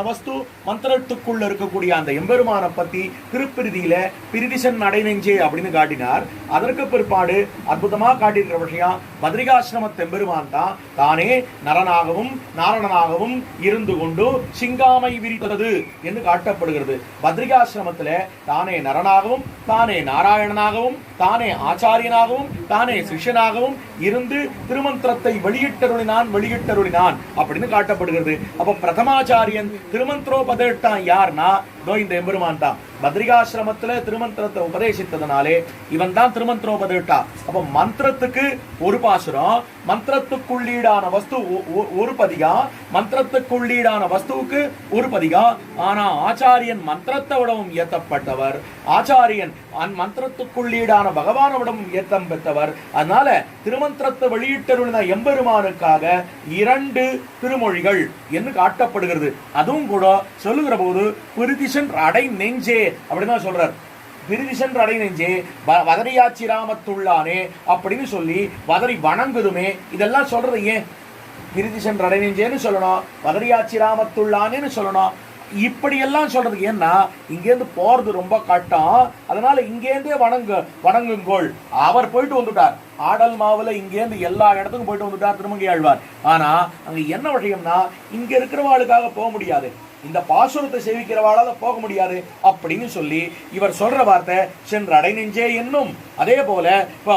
வஸ்து மந்திரத்துக்குள்ள இருக்கக்கூடிய அந்த எம்பெருமான பத்தி திருப்பிரிதியில பிரிதிசன் நடைநெஞ்சே அப்படின்னு காட்டினார். அதற்கு பிற்பாடு அற்புதமா காட்டியிருக்கிற விஷயம் பத்ரிகாசிரம எம்பெருமான் தான் தானே நரனாகவும் நாரணனாகவும் இருந்து கொண்டு சிங்காமை விரித்தது என்று காட்டப்படுகிறது. பத்ரிகாசிரமத்துல தானே நரனாகவும் தானே நாராயணனாகவும் தானே ஆச்சாரியனாகவும் தானே சிஷ்யனாகவும் இருந்து திருமந்திரத்தை வெளியிட்டருளினான் அப்படின்னு காட்டப்படுகிறது. அப்ப பிரதமாச்சாரியன் திருமந்திரோபதேஷ்டா யார்னா இந்த எம்பெருமான் தான். பத்ரிகாசிரமத்துல திருமந்திரத்தை உபதேசித்ததுனாலே இவன் தான் திருமந்திரோபதேஷ்டா. அப்ப மந்திரத்துக்கு ஒரு பாசுரம், மந்திரத்துக்குள்ளீடான வஸ்து ஒரு பதிகா, மந்திரத்துக்குள்ளீடான வஸ்துவுக்கு ஒரு பதிகா. ஆனா ஆச்சாரியன் மந்திரத்தை விடவும் ஏத்தப்பட்டவர், ஆச்சாரியன் மந்திரத்துக்குள்ளீடான பகவானிடமும் ஏத்தம் பெற்றவர். அதனால திருமந்திரத்தை வெளியிட்டருளின எம்பெருமானுக்காக 2 திருமொழிகள் என்று காட்டப்படுகிறது. அதுவும் கூட சொல்லுகிற போது பிரிதிசன் அடை நெஞ்சே அப்படின்னு சொல்றார். பிரிதிசன் அடை நெஞ்சே வதரியாச்சி ராமத்துள்ளானே அப்படின்னு சொல்லி வதரி வணங்குதுமே. இதெல்லாம் சொல்றது ஏன்? பிரிதிசன் அடை நெஞ்சேன்னு சொல்லணும், வதரியாச்சி ராமத்துள்ளானேன்னு சொல்லணும். இப்படியெல்லாம் சொல்றதுக்கு ஏன்னா இங்கேருந்து போறது ரொம்ப கட்டம். அதனால இங்கேருந்தே வணங்குங்கோள். அவர் போயிட்டு வந்துட்டார் ஆடல் மாவுல, இங்கேருந்து எல்லா இடத்துக்கும் போயிட்டு வந்துட்டார் திருமங்கை ஆழ்வார். ஆனா அங்க என்ன விஷயம்னா இங்க இருக்கிறவாளுக்காக போக முடியாது, இந்த பாசுரத்தை சேவிக்கிறவாளால போக முடியாது அப்படின்னு சொல்லி இவர் சொல்ற வார்த்தை சென்று அடை நெஞ்சே என்னும், அதே போல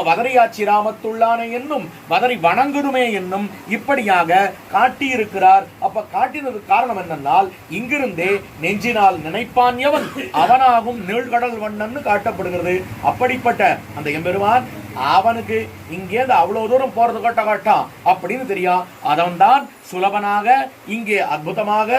வதரியாச்சி ராமத்துள்ளானே என்னும், வதரி வணங்குதுமே என்னும் இப்படியாக காட்டியிருக்கிறார். அப்ப காட்டினது காரணம் என்னன்னால் இங்கிருந்தே நெஞ்சினால் நினைப்பான் எவன் அவனாகும் நீழ்கடல் வண்ணன்னு காட்டப்படுகிறது. அப்படிப்பட்ட அந்த எம்பெருமான் அவனுக்கு இங்கேருந்து அவ்வளவு தூரம் போறது கட்டான் அப்படின்னு தெரியும். அதன் தான் சுலபனாக இங்கே அற்புதமாக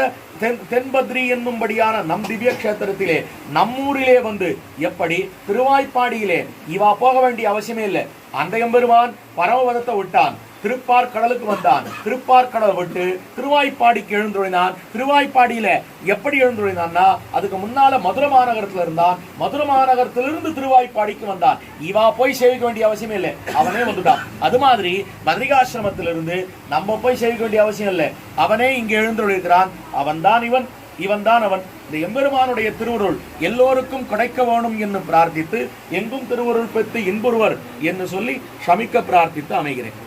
தென்பத்ரி என்னும்படியான நம் திவ்ய கஷேத்திரத்திலே நம்மூரிலே வந்து எப்படி திருவாய்ப்பாடியிலே இவா போக வேண்டிய அவசியமே இல்லை. அந்த எம்பெருமான் பரமபதத்தை விட்டான், திருப்பார்கடலுக்கு வந்தான், திருப்பார்கடல் விட்டு திருவாய்ப்பாடிக்கு எழுந்துழினான். திருவாய்ப்பாடியில எப்படி எழுந்துழினான்னா அதுக்கு முன்னால மதுரை மாநகரத்துல இருந்தான், மதுரை மாநகரத்திலிருந்து திருவாய்ப்பாடிக்கு வந்தான். இவா போய் சேவிக்க வேண்டிய அவசியமே இல்லை, அவனே வந்துட்டான். அது மாதிரி பத்ரிகாசிரமத்திலிருந்து நம்ம போய் சேவிக்க வேண்டிய அவசியம் இல்லை, அவனே இங்கே எழுந்துள்ளிருக்கிறான். அவன் தான் இவன், இவன் தான் அவன். இந்த எம்பெருமானுடைய திருவருள் எல்லோருக்கும் கிடைக்க வேணும் என்று பிரார்த்தித்து எங்கும் திருவருள் பெற்று இன்புறுவர் என்று சொல்லி சமிக்க பிரார்த்தித்து அமைகிறேன்.